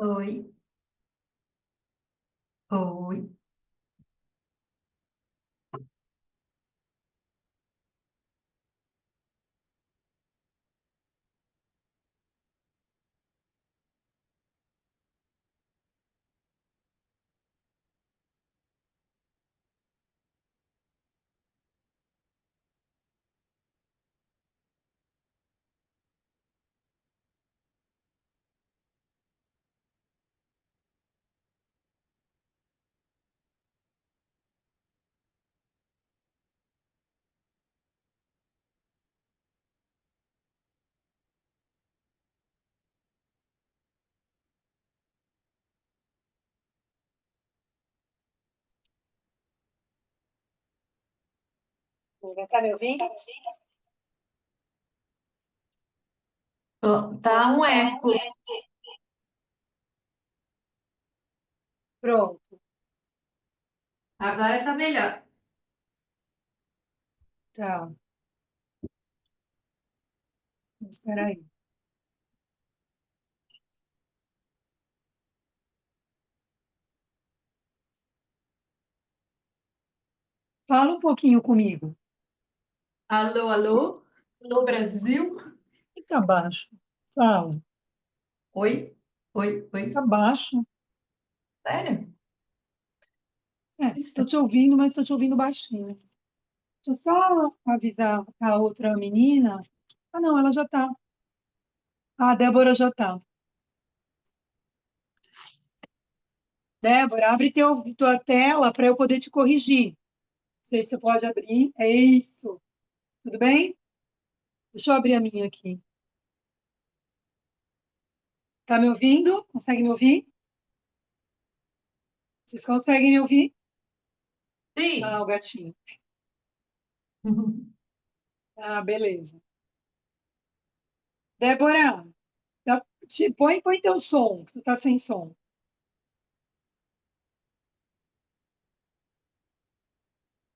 Oi, oi. Tá me ouvindo? Tá um eco. Pronto, Agora tá melhor. tá. Espera aí. Fala um pouquinho comigo. Alô, alô? Alô, Brasil? Tá baixo. Fala. Oi, oi, Tá oi. baixo. Sério? Tô te ouvindo, mas tô te ouvindo baixinho. Deixa eu só avisar a outra menina. Ah, não, ela já tá. A Débora já tá. Débora, abre tua tela para eu poder te corrigir. Não sei se você pode abrir. É isso. Tudo bem? Deixa eu abrir a minha aqui. Tá me ouvindo? Consegue me ouvir? Vocês conseguem me ouvir? Ah, Sim. o gatinho. Ah, beleza. Débora, põe teu som, que tu tá sem som.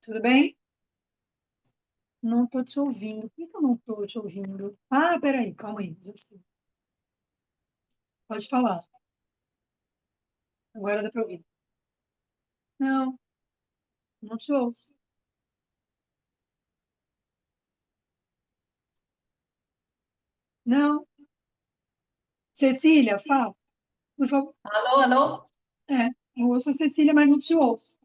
Tudo bem? Não tô te ouvindo. Por que que eu não tô te ouvindo? Ah, peraí, calma aí. Já sei. Pode falar. Agora dá para ouvir. Não, não te ouço. Não. Cecília, fala, por favor. Alô, alô? É, eu ouço a Cecília, mas não te ouço.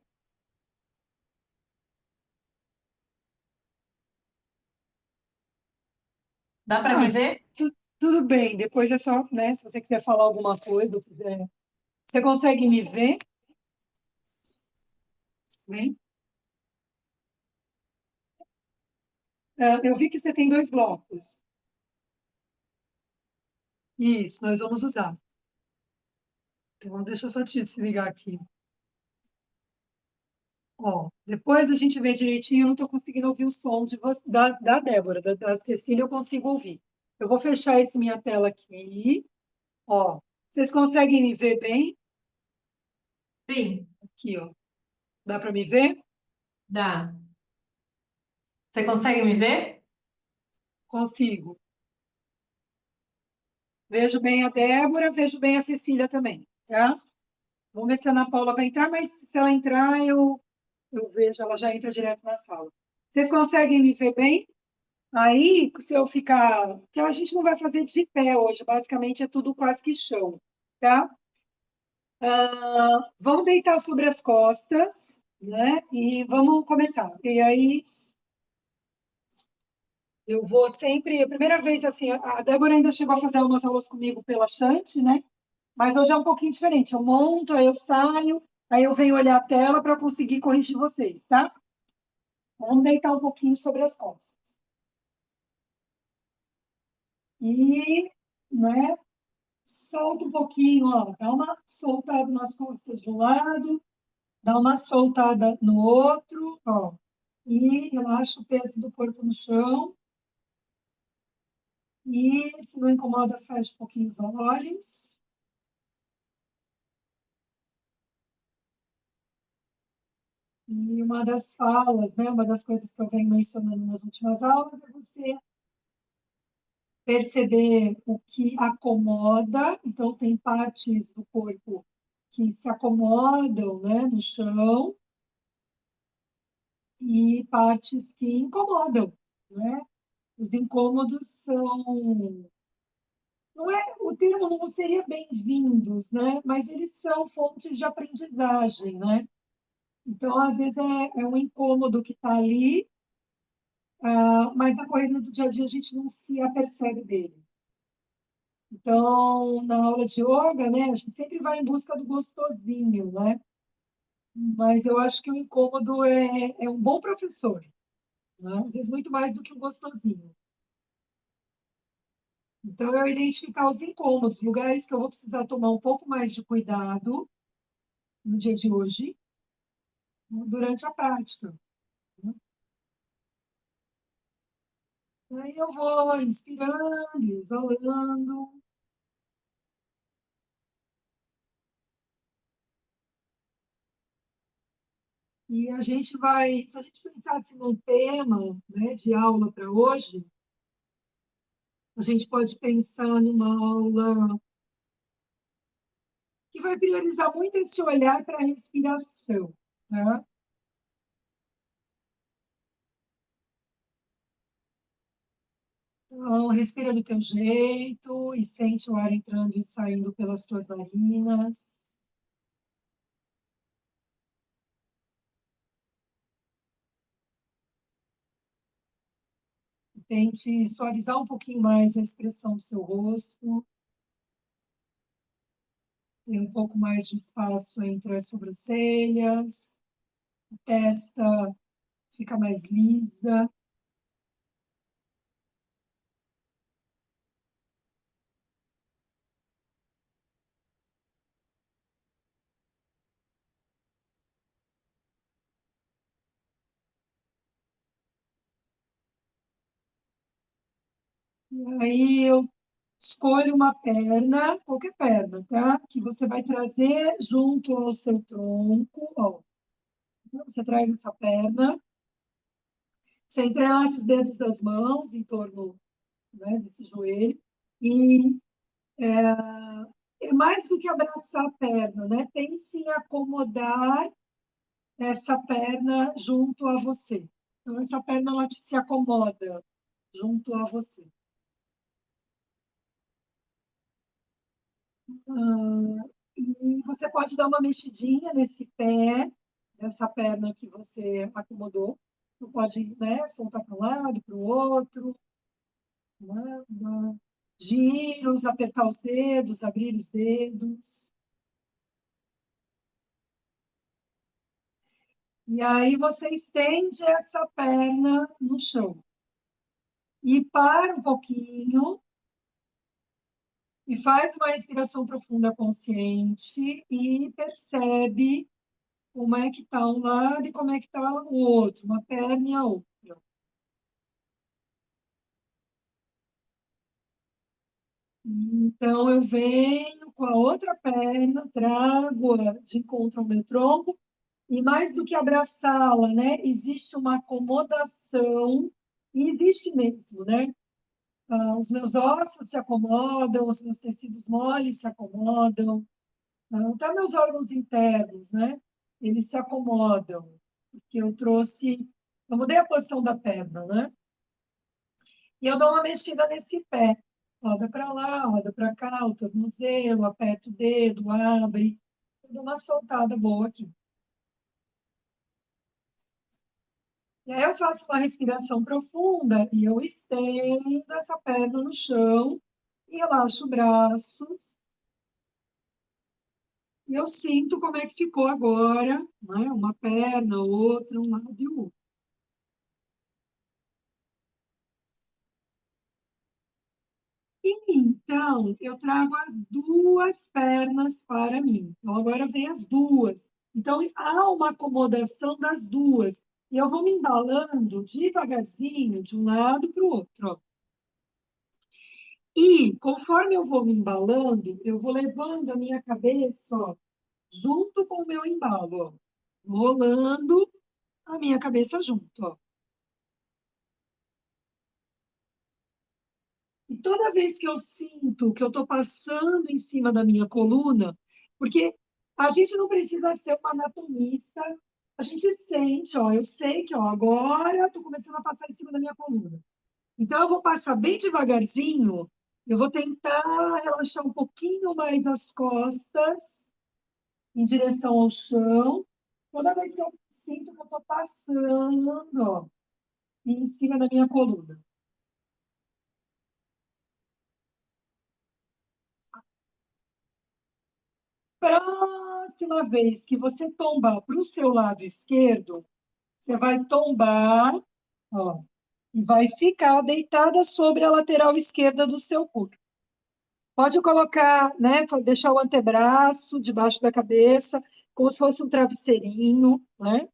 Dá pra Ah, me ver? tudo bem. Depois é só, né? Se você quiser falar alguma coisa, ou quiser. Você consegue me ver? Bem? Ah, eu vi que você tem dois blocos. Isso, nós vamos usar. Então, deixa eu só te desligar aqui. Ó, depois a gente vê direitinho, eu não estou conseguindo ouvir o som da Débora, da Cecília, eu consigo ouvir. Eu vou fechar esse minha tela aqui. Ó, vocês conseguem me ver bem? Sim, Aqui, ó. Dá para me ver? dá. Você consegue me ver? Consigo. Vejo bem a Débora, vejo bem a Cecília também, tá? Vamos ver se a Ana Paula vai entrar, mas se ela entrar, eu vejo, ela já entra direto na sala. Vocês conseguem me ver bem? Aí, se eu ficar. Que a gente não vai fazer de pé hoje, basicamente é tudo quase que chão, tá? Vamos deitar sobre as costas, né? E vamos começar. E aí, eu vou sempre. A primeira vez, assim, a Débora ainda chegou a fazer umas aulas comigo pela Chante, né? Mas hoje é um pouquinho diferente. Eu monto, aí eu saio, aí eu venho olhar a tela para conseguir corrigir vocês, tá? Vamos deitar um pouquinho sobre as costas. E, né? Solta um pouquinho, ó, dá uma soltada nas costas de um lado, dá uma soltada no outro, ó, e relaxa o peso do corpo no chão. E se não incomoda, fecha um pouquinho os olhos. E uma das falas, né, uma das coisas que eu venho mencionando nas últimas aulas é você perceber o que acomoda. Então, tem partes do corpo que se acomodam, né, no chão e partes que incomodam, né? Os incômodos são, não é, o termo não seria bem-vindos, né? Mas eles são fontes de aprendizagem, né? Então, às vezes é um incômodo que está ali, mas na corrida do dia a dia a gente não se apercebe dele. Então, na aula de yoga, né, a gente sempre vai em busca do gostosinho, né? Mas eu acho que o incômodo é um bom professor, né? Às vezes muito mais do que o gostosinho. Então, eu identificar os incômodos, lugares que eu vou precisar tomar um pouco mais de cuidado no dia de hoje, durante a prática, né? Aí eu vou inspirando, exalando. E a gente vai, se a gente pensasse num tema, né, de aula para hoje, a gente pode pensar numa aula que vai priorizar muito esse olhar para a respiração, tá? Então, respira do teu jeito e sente o ar entrando e saindo pelas tuas narinas. Tente suavizar um pouquinho mais a expressão do seu rosto, ter um pouco mais de espaço entre as sobrancelhas, a testa fica mais lisa. E aí eu escolho uma perna, qualquer perna, tá? Que você vai trazer junto ao seu tronco, ó. Você traz essa perna, você entrelaça os dedos das mãos em torno, né, desse joelho e é mais do que abraçar a perna, né? Pense em acomodar essa perna junto a você. Então, essa perna ela se acomoda junto a você. E você pode dar uma mexidinha nesse pé, nessa perna que você acomodou. Você pode, né, soltar para um lado, para o outro, né? Giros, apertar os dedos, abrir os dedos. E aí você estende essa perna no chão. E para um pouquinho e faz uma respiração profunda consciente e percebe como é que está um lado e como é que está o outro, uma perna e a outra. Então, eu venho com a outra perna, trago-a de encontro ao meu tronco, e mais do que abraçá-la, né? Existe uma acomodação, e existe mesmo, né? Os meus ossos se acomodam, os meus tecidos moles se acomodam, até meus órgãos internos, né? Eles se acomodam, porque eu mudei a posição da perna, né? E eu dou uma mexida nesse pé. Roda para lá, roda para cá, o tornozelo, aperta o dedo, abre. Eu dou uma soltada boa aqui. E aí eu faço uma respiração profunda e eu estendo essa perna no chão e relaxo os braços. E eu sinto como é que ficou agora, né? Uma perna, outra, um lado e o outro. E então, eu trago as duas pernas para mim. Então, agora vem as duas. Então, há uma acomodação das duas. E eu vou me embalando devagarzinho de um lado para o outro, ó. E, conforme eu vou me embalando, eu vou levando a minha cabeça, ó, junto com o meu embalo, ó. Rolando a minha cabeça junto, ó. toda vez que eu sinto que eu estou passando em cima da minha coluna, porque a gente não precisa ser uma anatomista, a gente sente, ó, eu sei que ó, agora estou começando a passar em cima da minha coluna. Então, eu vou passar bem devagarzinho, eu vou tentar relaxar um pouquinho mais as costas em direção ao chão, toda vez que eu sinto que eu estou passando, ó, em cima da minha coluna. Próxima vez que você tombar para o seu lado esquerdo, você vai tombar, ó, e vai ficar deitada sobre a lateral esquerda do seu corpo. Pode colocar, né, deixar o antebraço debaixo da cabeça, como se fosse um travesseirinho, né?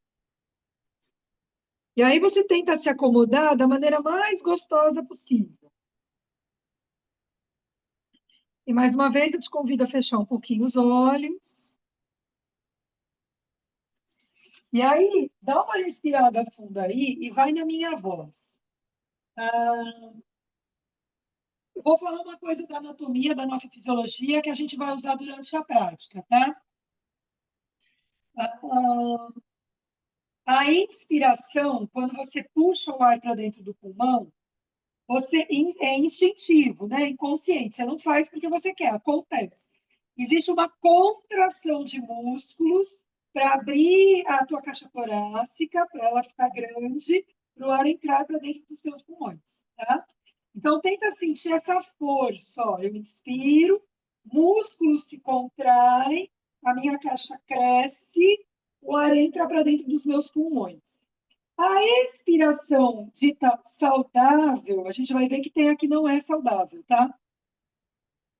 E aí você tenta se acomodar da maneira mais gostosa possível. E mais uma vez eu te convido a fechar um pouquinho os olhos. E aí, dá uma respirada funda aí e vai na minha voz. Eu vou falar uma coisa da anatomia, da nossa fisiologia, que a gente vai usar durante a prática, tá? Ah, a inspiração, quando você puxa o ar para dentro do pulmão, é instintivo, né? Inconsciente. Você não faz porque você quer, acontece. Existe uma contração de músculos para abrir a tua caixa torácica, para ela ficar grande, para o ar entrar para dentro dos teus pulmões, tá? Então, tenta sentir essa força. Ó. Eu inspiro, músculos se contraem, a minha caixa cresce, o ar entra para dentro dos meus pulmões. A expiração dita saudável, a gente vai ver que tem a que não é saudável, tá?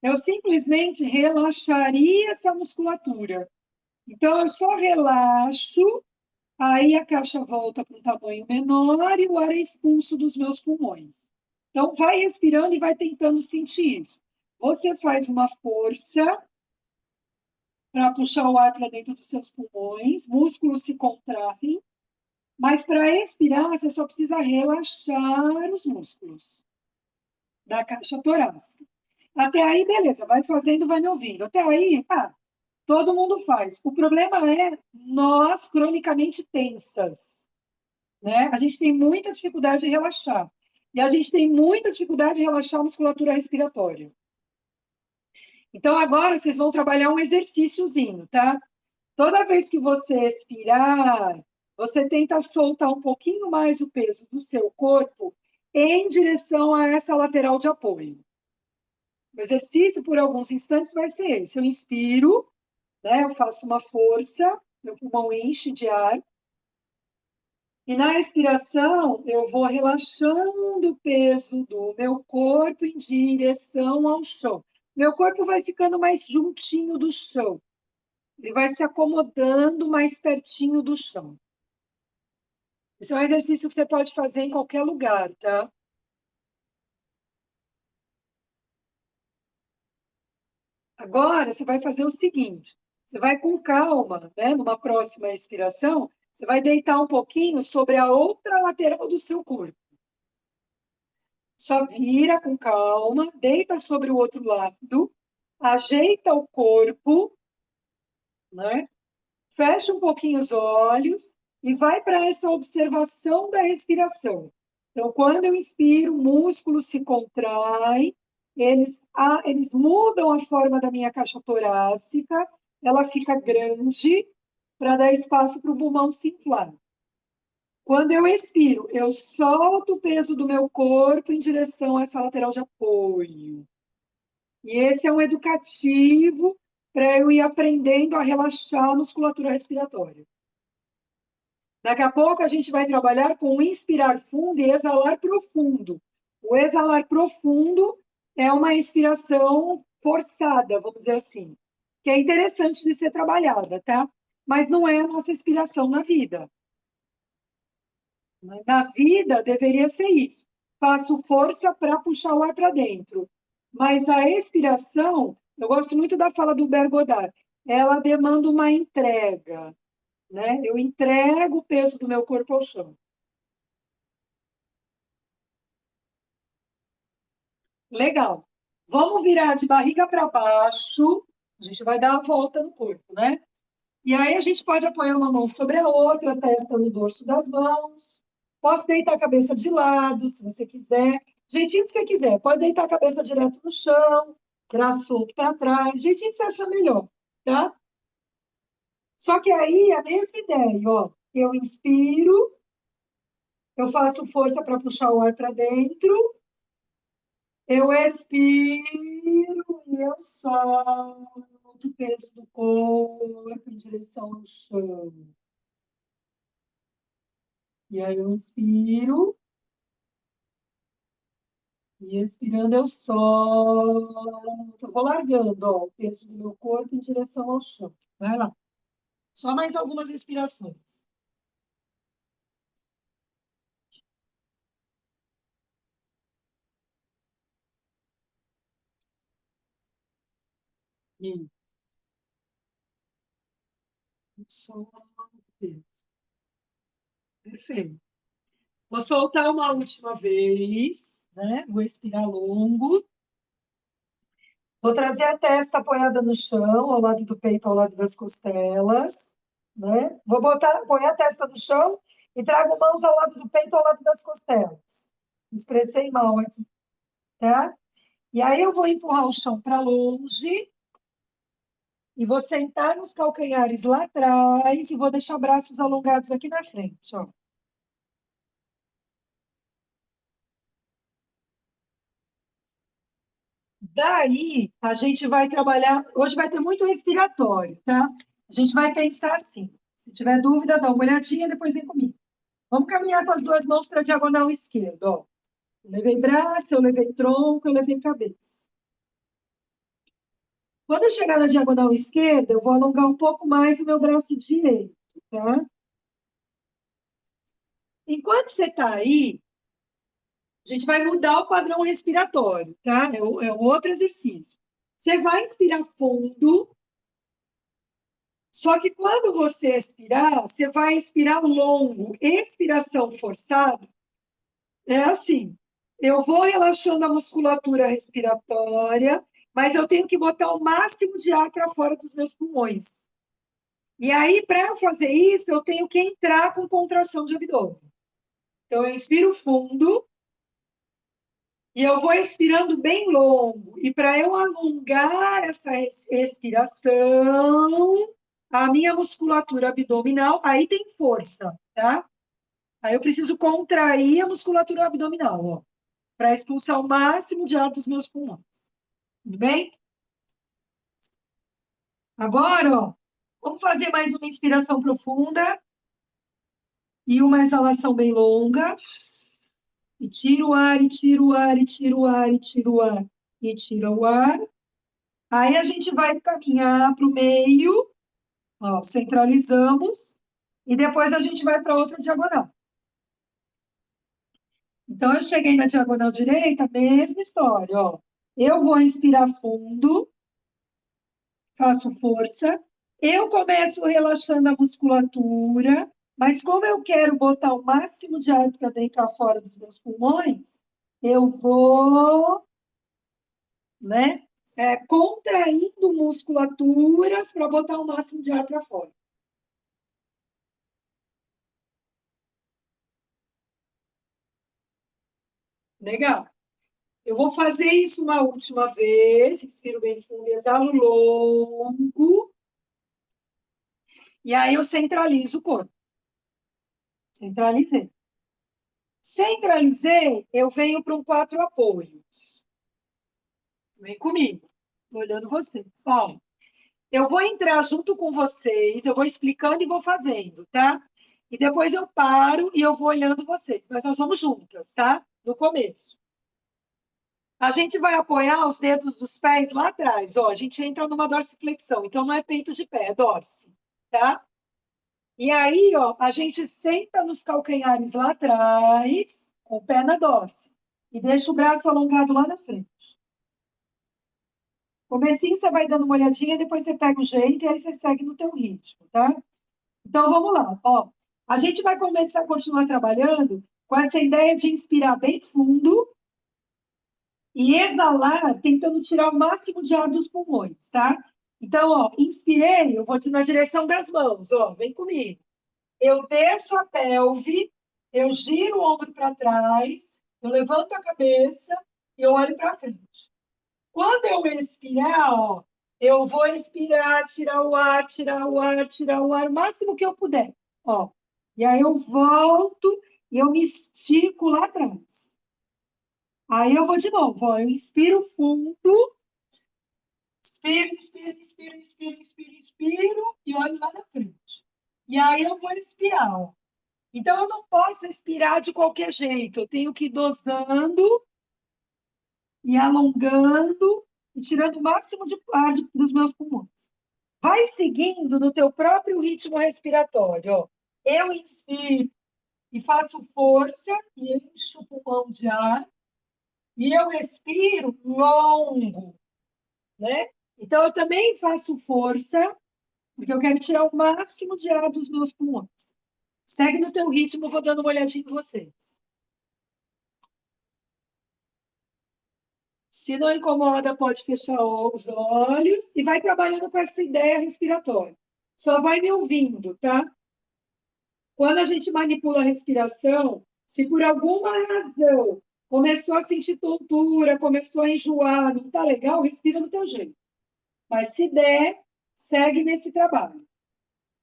Eu simplesmente relaxaria essa musculatura. Então, eu só relaxo, aí a caixa volta para um tamanho menor e o ar é expulso dos meus pulmões. Então, vai respirando e vai tentando sentir isso. Você faz uma força para puxar o ar para dentro dos seus pulmões, músculos se contraem, mas para expirar, você só precisa relaxar os músculos da caixa torácica. Até aí, beleza, vai fazendo, vai me ouvindo. Até aí, todo mundo faz. O problema é nós cronicamente tensas, né? A gente tem muita dificuldade de relaxar. E a gente tem muita dificuldade de relaxar a musculatura respiratória. Então, agora vocês vão trabalhar um exercíciozinho, tá? Toda vez que você expirar, você tenta soltar um pouquinho mais o peso do seu corpo em direção a essa lateral de apoio. O exercício, por alguns instantes, vai ser esse. Eu inspiro, né? Eu faço uma força, meu pulmão enche de ar. E na expiração, eu vou relaxando o peso do meu corpo em direção ao chão. Meu corpo vai ficando mais juntinho do chão. Ele vai se acomodando mais pertinho do chão. Esse é um exercício que você pode fazer em qualquer lugar, tá? Agora, você vai fazer o seguinte: você vai com calma, né? Numa próxima expiração, você vai deitar um pouquinho sobre a outra lateral do seu corpo. Só vira com calma, deita sobre o outro lado, ajeita o corpo, né? Fecha um pouquinho os olhos e vai para essa observação da respiração. Então, quando eu inspiro, músculos se contraem, eles mudam a forma da minha caixa torácica, ela fica grande para dar espaço para o pulmão se inflar. Quando eu expiro, eu solto o peso do meu corpo em direção a essa lateral de apoio. E esse é um educativo para eu ir aprendendo a relaxar a musculatura respiratória. Daqui a pouco a gente vai trabalhar com inspirar fundo e exalar profundo. O exalar profundo é uma inspiração forçada, vamos dizer assim, que é interessante de ser trabalhada, tá? Mas não é a nossa inspiração na vida. Na vida deveria ser isso. Faço força para puxar o ar para dentro. Mas a expiração, eu gosto muito da fala do Bergodard, ela demanda uma entrega, né? Eu entrego o peso do meu corpo ao chão. Legal. Vamos virar de barriga para baixo. A gente vai dar a volta no corpo, né? E aí a gente pode apoiar uma mão sobre a outra, a testa no dorso das mãos. Posso deitar a cabeça de lado, se você quiser. Jeitinho que você quiser. Pode deitar a cabeça direto no chão, braço solto para trás, jeitinho que você achar melhor, tá? Só que aí a mesma ideia, ó. Eu inspiro, eu faço força para puxar o ar para dentro. Eu expiro e eu solto o peso do corpo em direção ao chão. E aí eu inspiro, e expirando eu solto. Eu vou largando, ó, o peso do meu corpo em direção ao chão. Vai lá. Só mais algumas respirações. E solto o peso. Perfeito. Vou soltar uma última vez, né? Vou expirar longo. Vou trazer a testa apoiada no chão, ao lado do peito, ao lado das costelas, né? Vou apoiar a testa no chão e trago mãos ao lado do peito, ao lado das costelas. Me expressei mal aqui, tá? E aí eu vou empurrar o chão para longe e vou sentar nos calcanhares lá atrás e vou deixar braços alongados aqui na frente, ó. Daí, a gente vai trabalhar. Hoje vai ter muito respiratório, tá? A gente vai pensar assim. Se tiver dúvida, dá uma olhadinha, depois vem comigo. Vamos caminhar com as duas mãos para a diagonal esquerda, ó. Eu levei braço, eu levei tronco, eu levei cabeça. Quando eu chegar na diagonal esquerda, eu vou alongar um pouco mais o meu braço direito, tá? Enquanto você está aí, a gente vai mudar o padrão respiratório, tá? É um outro exercício. Você vai inspirar fundo. Só que quando você expirar, você vai expirar longo. Expiração forçada é assim. Eu vou relaxando a musculatura respiratória, mas eu tenho que botar o máximo de ar para fora dos meus pulmões. E aí, para eu fazer isso, eu tenho que entrar com contração de abdômen. Então, eu inspiro fundo e eu vou expirando bem longo. E para eu alongar essa expiração, a minha musculatura abdominal, aí tem força, tá? Aí eu preciso contrair a musculatura abdominal, ó, para expulsar o máximo de ar dos meus pulmões. Tudo bem? Agora, ó, vamos fazer mais uma inspiração profunda e uma exalação bem longa. E tira o ar, e tira o ar, e tira o ar, e tira o ar, e tira o ar. Aí a gente vai caminhar para o meio, ó, centralizamos, e depois a gente vai para outra diagonal. Então, eu cheguei na diagonal direita, mesma história, ó. Eu vou inspirar fundo, faço força. Eu começo relaxando a musculatura, mas como eu quero botar o máximo de ar para dentro e para fora dos meus pulmões, eu vou, né, contraindo musculaturas para botar o máximo de ar para fora. Legal. Eu vou fazer isso uma última vez, inspiro bem fundo, exalo longo. E aí eu centralizo o corpo. Centralizei. Centralizei, eu venho para um quatro apoios. Vem comigo. Tô olhando vocês. Ó, eu vou entrar junto com vocês, eu vou explicando e vou fazendo, tá? E depois eu paro e eu vou olhando vocês. Mas nós vamos juntas, tá? No começo. A gente vai apoiar os dedos dos pés lá atrás. Ó, a gente entra numa dorsiflexão. Então não é peito de pé, é dorse, tá? E aí, ó, a gente senta nos calcanhares lá atrás, com o pé na dorse, e deixa o braço alongado lá na frente. Comecinho você vai dando uma olhadinha, depois você pega o jeito e aí você segue no teu ritmo, tá? Então vamos lá, ó. A gente vai começar a continuar trabalhando com essa ideia de inspirar bem fundo e exalar tentando tirar o máximo de ar dos pulmões, tá? Então, ó, inspirei, eu vou na direção das mãos, ó, vem comigo. Eu desço a pelve, eu giro o ombro para trás, eu levanto a cabeça e eu olho para frente. Quando eu expirar, ó, eu vou expirar, tirar o ar, tirar o ar, tirar o ar, o máximo que eu puder, ó. E aí eu volto e eu me estico lá atrás. Aí eu vou de novo, ó, eu inspiro fundo, inspiro, inspiro, inspiro, inspiro, inspiro, inspiro e olho lá na frente. E aí eu vou expirar, ó. Então, eu não posso expirar de qualquer jeito. Eu tenho que ir dosando e alongando e tirando o máximo de ar dos meus pulmões. Vai seguindo no teu próprio ritmo respiratório. Ó. Eu inspiro e faço força e encho o pulmão de ar. E eu expiro longo, né? Então, eu também faço força, porque eu quero tirar o máximo de ar dos meus pulmões. Segue no teu ritmo, eu vou dando uma olhadinha em vocês. Se não incomoda, pode fechar os olhos e vai trabalhando com essa ideia respiratória. Só vai me ouvindo, tá? Quando a gente manipula a respiração, se por alguma razão começou a sentir tontura, começou a enjoar, não tá legal, respira do teu jeito. Mas se der, segue nesse trabalho.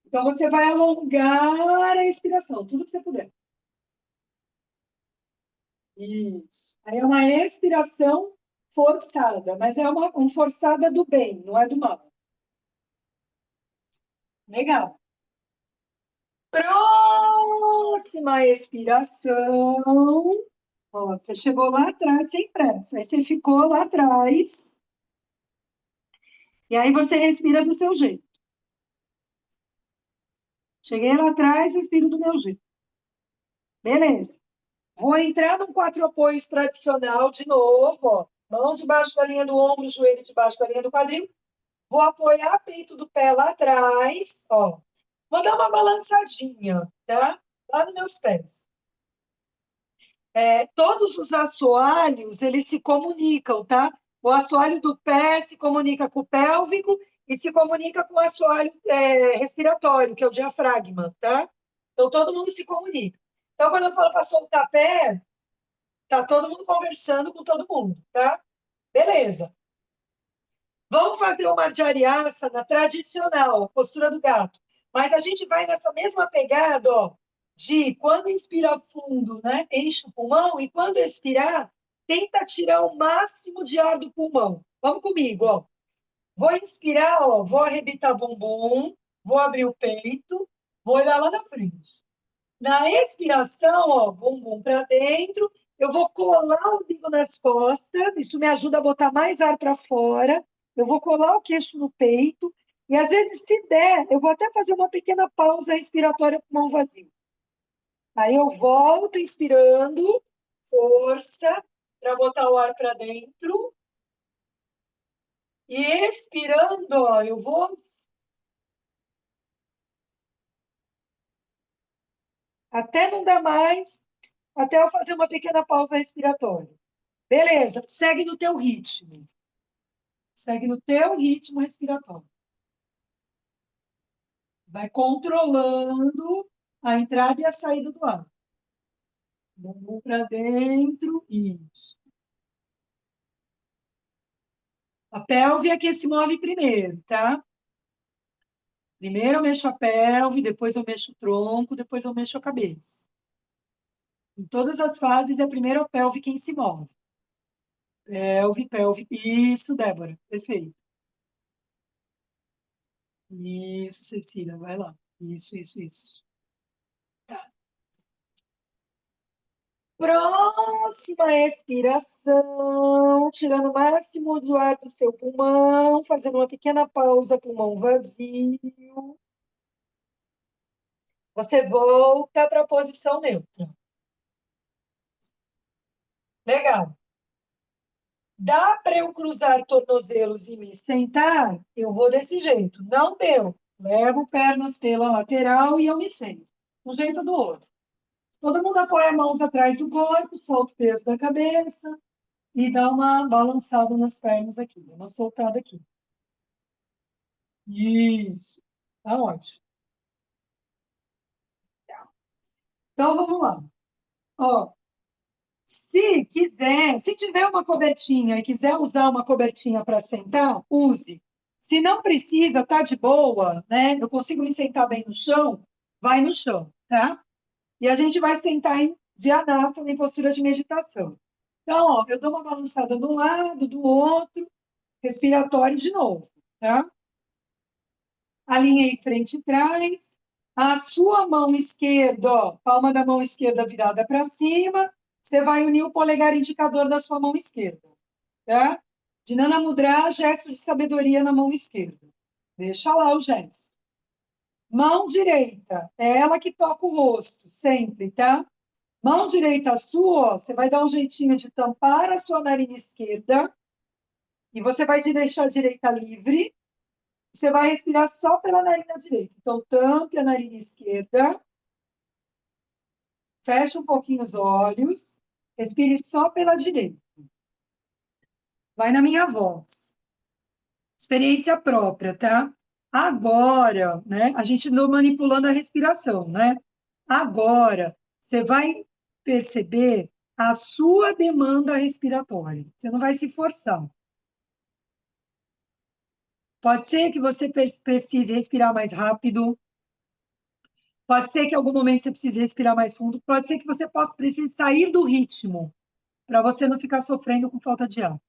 Então você vai alongar a respiração, tudo que você puder. Isso. Aí é uma expiração forçada, mas é uma forçada do bem, não é do mal. Legal. Próxima expiração. Ó, você chegou lá atrás sem pressa. Aí você ficou lá atrás. E aí você respira do seu jeito. Cheguei lá atrás, respiro do meu jeito. Beleza. Vou entrar no quatro apoios tradicional de novo, ó. Mão debaixo da linha do ombro, joelho debaixo da linha do quadril. Vou apoiar o peito do pé lá atrás, ó. Vou dar uma balançadinha, tá? Lá nos meus pés. Todos os assoalhos, eles se comunicam, tá? O assoalho do pé se comunica com o pélvico e se comunica com o assoalho respiratório, que é o diafragma, tá? Então, todo mundo se comunica. Então, quando eu falo para soltar pé, tá todo mundo conversando com todo mundo, tá? Beleza. Vamos fazer uma Marjariasana tradicional, postura do gato. Mas a gente vai nessa mesma pegada, ó, de quando inspira fundo, né? Enche o pulmão, e quando expirar, tenta tirar o máximo de ar do pulmão. Vamos comigo, ó. Vou inspirar, ó, vou arrebitar bumbum, vou abrir o peito, vou olhar lá na frente. Na expiração, ó, bumbum para dentro, eu vou colar o umbigo nas costas, isso me ajuda a botar mais ar para fora. Eu vou colar o queixo no peito, e às vezes, se der, eu vou até fazer uma pequena pausa respiratória com mão vazia. Aí eu volto inspirando, força, para botar o ar para dentro. E expirando, ó, eu vou até não dar mais, até eu fazer uma pequena pausa respiratória. Beleza, segue no teu ritmo. Segue no teu ritmo respiratório. Vai controlando a entrada e a saída do ar. Bumbum para dentro, isso. A pelve é que se move primeiro, tá? Primeiro eu mexo a pelve, depois eu mexo o tronco, depois eu mexo a cabeça. Em todas as fases, é primeiro a pelve quem se move. Pelve, pelve. Isso, Débora. Perfeito. Isso, Cecília, vai lá. Isso, isso, isso. Tá. Próxima expiração, tirando o máximo do ar do seu pulmão, fazendo uma pequena pausa, pulmão vazio. Você volta para a posição neutra. Legal. Dá para eu cruzar tornozelos e me sentar? Eu vou desse jeito. Não deu. Levo pernas pela lateral e eu me sento. Um jeito do outro. Todo mundo apoia as mãos atrás do corpo, solta o peso da cabeça. e dá uma balançada nas pernas aqui, uma soltada aqui. Isso. Tá ótimo. Então, vamos lá. Ó, se quiser, se tiver uma cobertinha e quiser usar uma cobertinha para sentar, use. Se não precisa, tá de boa, né? Eu consigo me sentar bem no chão, vai no chão, tá? E a gente vai sentar em Dhanasana, em postura de meditação. Então, ó, eu dou uma balançada de um lado, do outro, respiratório de novo, tá? Alinhei frente e trás. A sua mão esquerda, ó, palma da mão esquerda virada para cima, você vai unir o polegar indicador da sua mão esquerda, tá? Dhanana Mudra, gesto de sabedoria na mão esquerda. Deixa lá o gesto. Mão direita, é ela que toca o rosto, sempre, tá? Mão direita sua, ó, você vai dar um jeitinho de tampar a sua narina esquerda e você vai deixar a direita livre. Você vai respirar só pela narina direita. Então, tampe a narina esquerda, fecha um pouquinho os olhos, respire só pela direita. Vai na minha voz. Experiência própria, tá? Agora, né? A gente não manipulando a respiração, né? Agora, você vai perceber a sua demanda respiratória. Você não vai se forçar. Pode ser que você precise respirar mais rápido, pode ser que em algum momento você precise respirar mais fundo, pode ser que você precise sair do ritmo, para você não ficar sofrendo com falta de ar.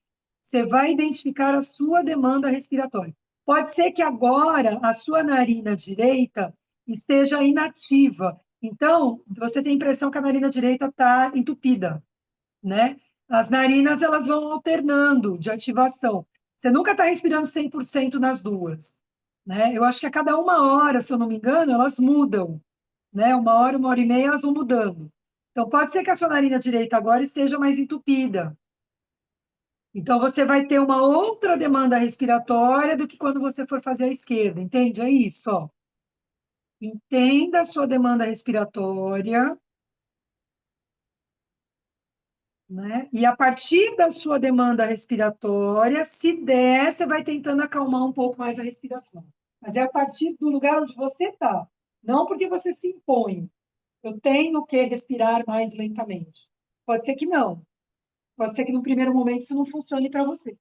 Você vai identificar a sua demanda respiratória. Pode ser que agora a sua narina direita esteja inativa. Então, você tem a impressão que a narina direita está entupida, né? As narinas, elas vão alternando de ativação. Você nunca está respirando 100% nas duas, né? Eu acho que a cada uma hora, se eu não me engano, elas mudam, né? Uma hora e meia, elas vão mudando. Então, pode ser que a sua narina direita agora esteja mais entupida. Então, você vai ter uma outra demanda respiratória do que quando você for fazer a esquerda, entende? É isso, ó. Entenda a sua demanda respiratória, né? E a partir da sua demanda respiratória, se der, você vai tentando acalmar um pouco mais a respiração. Mas é a partir do lugar onde você está, não porque você se impõe. Eu tenho que respirar mais lentamente. Pode ser que não. Pode ser que no primeiro momento isso não funcione para você.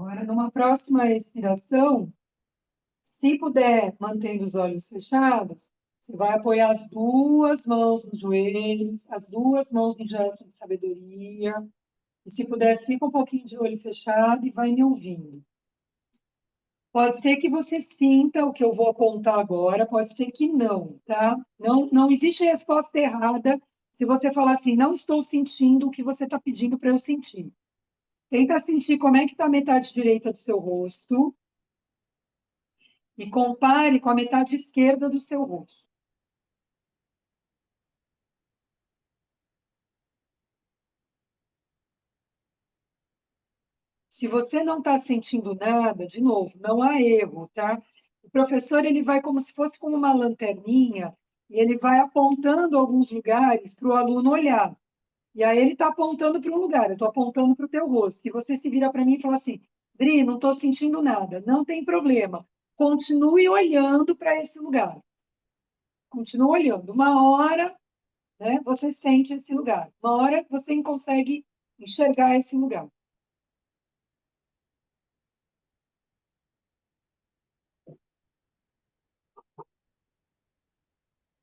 Agora, numa próxima expiração, se puder, mantendo os olhos fechados, você vai apoiar as duas mãos nos joelhos, as duas mãos em gesto de sabedoria. E se puder, fica um pouquinho de olho fechado e vai me ouvindo. Pode ser que você sinta o que eu vou apontar agora, pode ser que não, tá? Não, não existe resposta errada se você falar assim, não estou sentindo o que você está pedindo para eu sentir. Tenta sentir como é que está a metade direita do seu rosto e compare com a metade esquerda do seu rosto. Se você não está sentindo nada, de novo, não há erro, tá? O professor ele vai como se fosse como uma lanterninha e ele vai apontando alguns lugares para o aluno olhar. E aí ele está apontando para um lugar, eu estou apontando para o teu rosto. E você se vira para mim e fala assim, Dri, não estou sentindo nada. Não tem problema. Continue olhando para esse lugar. Continue olhando. Uma hora, né, você sente esse lugar. Uma hora você consegue enxergar esse lugar.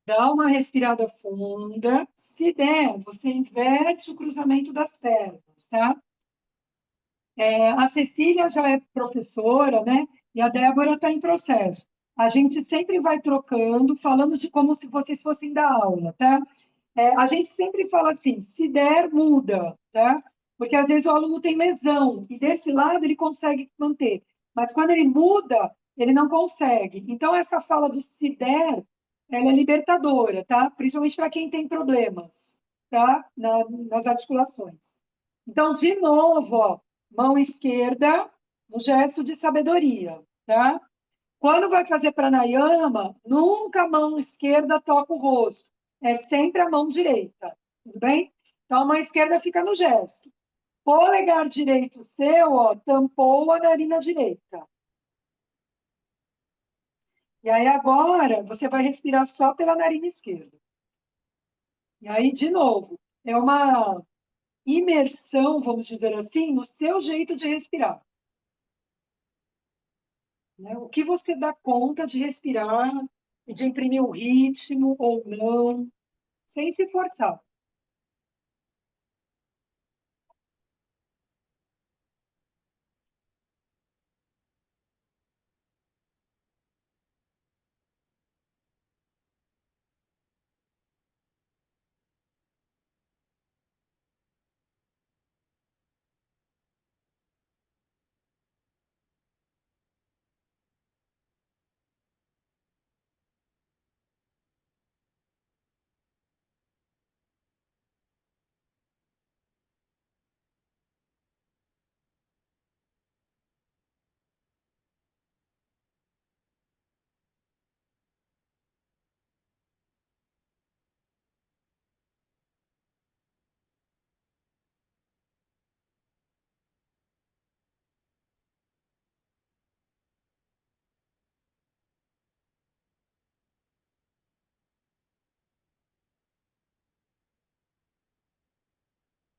Dá uma respirada funda. Se der, você inverte o cruzamento das pernas, tá? A Cecília já é professora, né? E a Débora está em processo. A gente sempre vai trocando, falando de como se vocês fossem dar aula, tá? A gente sempre fala assim, se der, muda, tá? Porque às vezes o aluno tem lesão e desse lado ele consegue manter, mas quando ele muda, ele não consegue. Então essa fala do se der, ela é libertadora, tá? Principalmente para quem tem problemas, tá? Nas articulações. Então, de novo, ó, mão esquerda, no gesto de sabedoria, tá? Quando vai fazer pranayama, nunca a mão esquerda toca o rosto, é sempre a mão direita, tudo bem? Então, a mão esquerda fica no gesto. Polegar direito seu, ó, tampou a narina direita. E aí, agora, você vai respirar só pela narina esquerda. E aí, de novo, é uma imersão, vamos dizer assim, no seu jeito de respirar. Né? O que você dá conta de respirar e de imprimir o ritmo ou não, sem se forçar.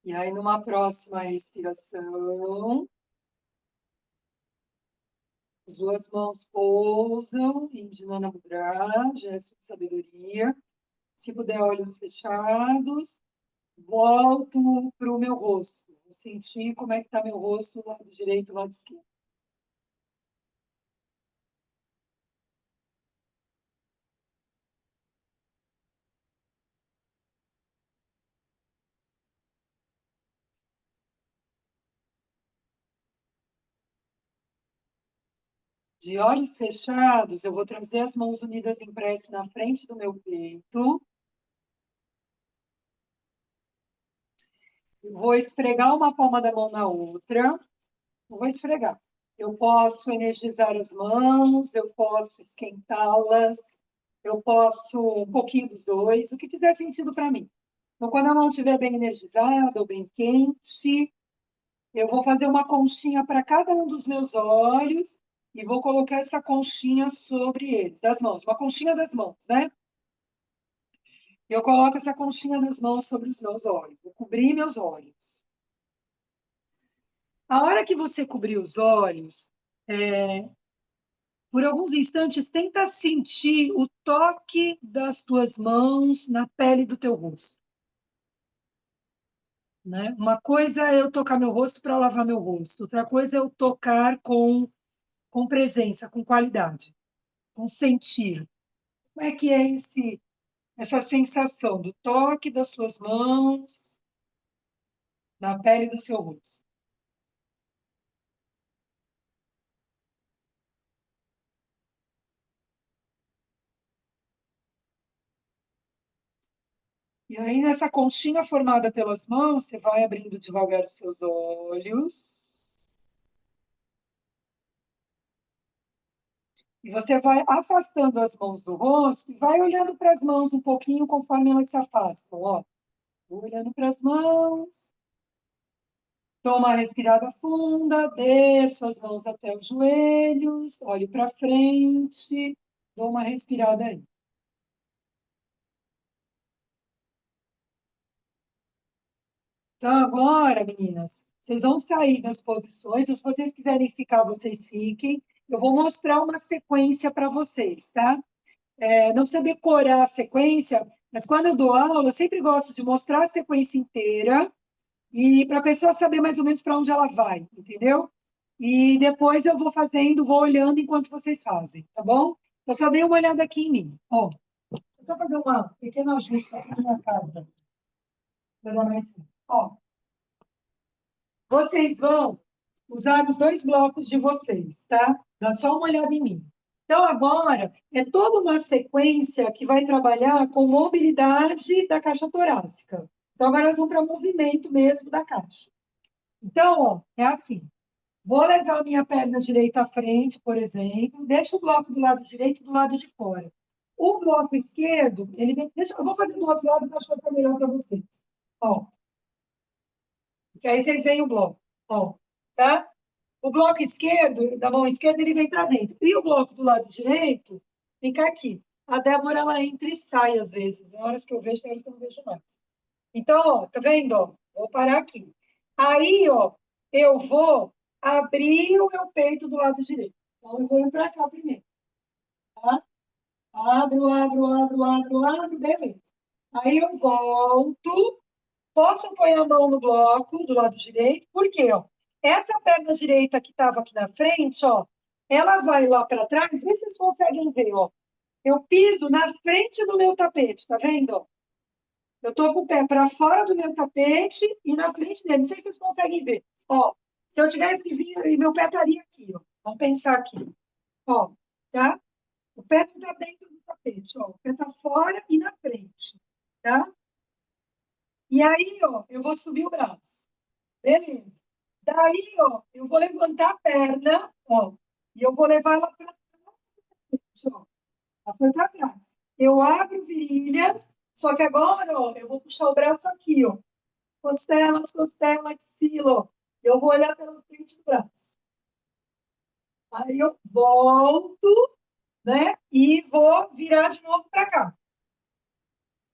E aí, numa próxima respiração, as duas mãos pousam em Dhyana Mudra, gesto de sabedoria. Se puder, olhos fechados. Volto para o meu rosto. Vou sentir como é que está meu rosto, lado direito, lado esquerdo. De olhos fechados, eu vou trazer as mãos unidas em prece na frente do meu peito. Vou esfregar uma palma da mão na outra. Vou esfregar. Eu posso energizar as mãos, eu posso esquentá-las, eu posso um pouquinho dos dois, o que fizer sentido para mim. Então, quando a mão estiver bem energizada ou bem quente, eu vou fazer uma conchinha para cada um dos meus olhos e vou colocar essa conchinha sobre eles, das mãos, uma conchinha das mãos, né? Eu coloco essa conchinha das mãos sobre os meus olhos, vou cobrir meus olhos. A hora que você cobrir os olhos, por alguns instantes, tenta sentir o toque das tuas mãos na pele do teu rosto. Né? Uma coisa é eu tocar meu rosto para lavar meu rosto, outra coisa é eu tocar com presença, com qualidade, com sentir. Como é que é essa sensação do toque das suas mãos na pele do seu rosto? E aí, nessa conchinha formada pelas mãos, você vai abrindo devagar os seus olhos. E você vai afastando as mãos do rosto e vai olhando para as mãos um pouquinho conforme elas se afastam. Ó. Vou olhando para as mãos. Toma uma respirada funda, desço as mãos até os joelhos, olho para frente, dou uma respirada aí. Então, agora, meninas, vocês vão sair das posições. Se vocês quiserem ficar, vocês fiquem. Eu vou mostrar uma sequência para vocês, tá? Não precisa decorar a sequência, mas quando eu dou aula, eu sempre gosto de mostrar a sequência inteira e para a pessoa saber mais ou menos para onde ela vai, entendeu? E depois eu vou fazendo, vou olhando enquanto vocês fazem, tá bom? Eu só dei uma olhada aqui em mim. Ó, vou só fazer uma pequena ajuste aqui na minha casa. Para dar mais certo. Ó, vocês vão usar os dois blocos de vocês, tá? Dá só uma olhada em mim. Então, agora, é toda uma sequência que vai trabalhar com mobilidade da caixa torácica. Então, agora nós vamos para o movimento mesmo da caixa. Então, ó, é assim. Vou levar a minha perna direita à frente, por exemplo. Deixa o bloco do lado direito do lado de fora. O bloco esquerdo, ele vem. Deixa, eu vou fazer do outro lado para achar que é melhor para vocês. Ó, que aí vocês veem o bloco. Ó, tá? O bloco esquerdo, da mão esquerda, ele vem para dentro. E o bloco do lado direito fica aqui. A Débora, ela entra e sai às vezes. Tem horas que eu vejo, tem horas que eu não vejo mais. Então, ó, tá vendo? Ó? Vou parar aqui. Aí, ó, eu vou abrir o meu peito do lado direito. Então, eu vou ir para cá primeiro, tá? Abro, abro, abro, abro, abro, beleza. Aí eu volto. Posso pôr a mão no bloco do lado direito, por quê? Ó, essa perna direita que estava aqui na frente, ó, ela vai lá para trás, vê se vocês conseguem ver, ó. Eu piso na frente do meu tapete, tá vendo? Ó? Eu tô com o pé para fora do meu tapete e na frente dele. Não sei se vocês conseguem ver. Ó, se eu tivesse que vir, meu pé estaria aqui, ó. Vamos pensar aqui. Ó, tá? O pé não está dentro do tapete, ó. O pé está fora e na frente, tá? E aí, ó, eu vou subir o braço. Beleza. Daí, ó, eu vou levantar a perna, ó, e eu vou levar ela para trás, ó. Ela foi para trás. Eu abro virilhas, só que agora, ó, eu vou puxar o braço aqui, ó. Costelas, costela, axila, ó. Eu vou olhar pela frente do braço. Aí eu volto, né? E vou virar de novo para cá.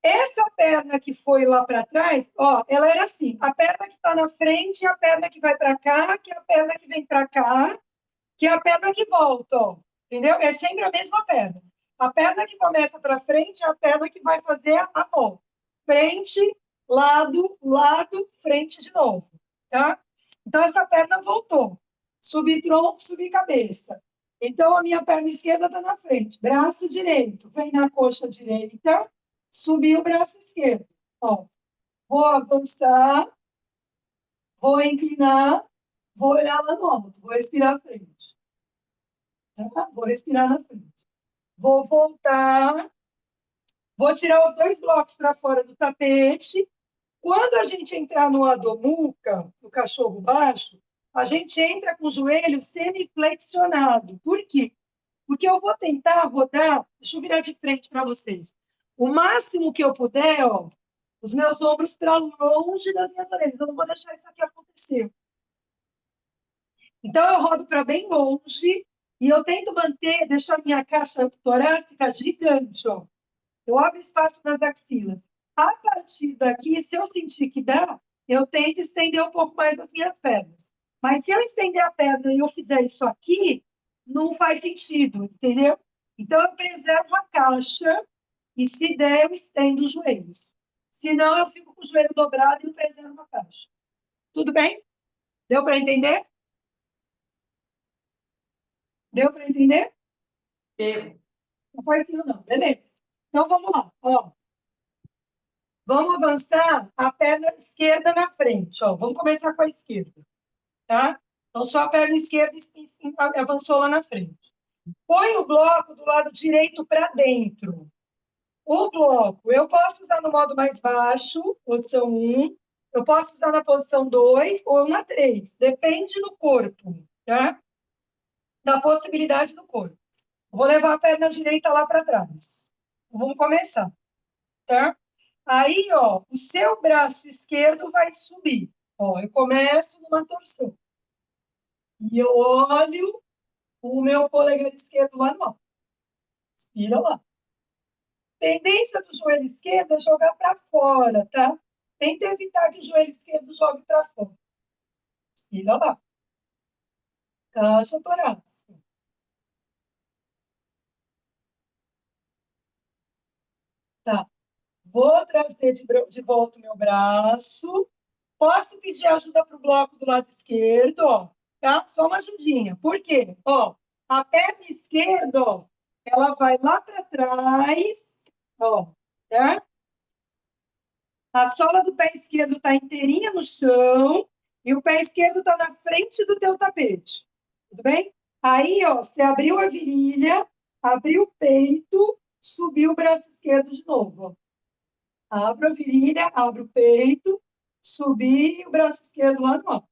Essa perna que foi lá para trás, ó, ela era assim: a perna que está na frente, a perna que vai para cá, que é a perna que vem para cá, que é a perna que volta, ó. Entendeu? É sempre a mesma perna. A perna que começa para frente é a perna que vai fazer a volta. Frente, lado, lado, frente de novo, tá? Então, essa perna voltou. Subir tronco, subir cabeça. Então, a minha perna esquerda está na frente. Braço direito, vem na coxa direita, subir o braço esquerdo. Ó, vou avançar, vou inclinar, vou olhar lá no alto, vou respirar à frente. Tá? Vou respirar na frente. Vou voltar, vou tirar os dois blocos para fora do tapete. Quando a gente entrar no Adho-Mukha, no cachorro baixo, a gente entra com o joelho semiflexionado. Por quê? Porque eu vou tentar rodar, deixa eu virar de frente para vocês. O máximo que eu puder, ó, os meus ombros para longe das minhas orelhas. Eu não vou deixar isso aqui acontecer. Então, eu rodo para bem longe e eu tento manter, deixar minha caixa torácica gigante, ó. Eu abro espaço nas axilas. A partir daqui, se eu sentir que dá, eu tento estender um pouco mais as minhas pernas. Mas se eu estender a perna e eu fizer isso aqui, não faz sentido, entendeu? Então, eu preservo a caixa e, se der, eu estendo os joelhos. Se não, eu fico com o joelho dobrado e eu preservo a caixa. Tudo bem? Deu para entender? Deu para entender? Eu. Não foi assim ou não? Beleza. Então, vamos lá. Ó, vamos avançar a perna esquerda na frente. Ó. Vamos começar com a esquerda, tá? Então, só a perna esquerda avançou lá na frente. Põe o bloco do lado direito para dentro. O bloco, eu posso usar no modo mais baixo, posição 1. Eu posso usar na posição 2 ou na 3. Depende do corpo, tá? Da possibilidade do corpo. Vou levar a perna direita lá para trás. Vamos começar, tá? Aí, ó, o seu braço esquerdo vai subir. Ó, eu começo numa torção. E eu olho o meu polegar esquerdo lá no alto. Inspira lá. Tendência do joelho esquerdo é jogar para fora, tá? Tenta evitar que o joelho esquerdo jogue para fora. Inspira lá. Caixa torácica. Tá. Vou trazer de volta o meu braço. Posso pedir ajuda para o bloco do lado esquerdo, ó, tá? Só uma ajudinha. Por quê? Ó, a perna esquerda, ó, ela vai lá para trás, ó, tá? A sola do pé esquerdo está inteirinha no chão e o pé esquerdo está na frente do teu tapete. Tudo bem? Aí, ó, você abriu a virilha, abriu o peito, subiu o braço esquerdo de novo. Ó. Abra a virilha, abre o peito, subir o braço esquerdo lá no alto.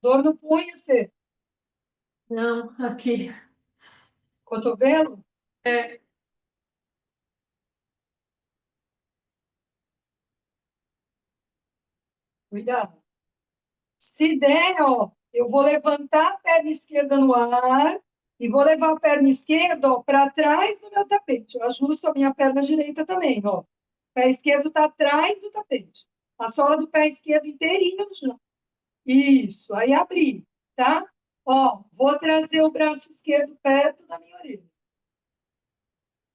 Dor no punho, você. Não, aqui. Cotovelo? É. Cuidado. Se der, ó, eu vou levantar a perna esquerda no ar e vou levar a perna esquerda para trás do meu tapete. Eu ajusto a minha perna direita também, ó. O pé esquerdo está atrás do tapete. A sola do pé esquerdo inteirinho no chão. Isso, aí abri, tá? Ó, vou trazer o braço esquerdo perto da minha orelha.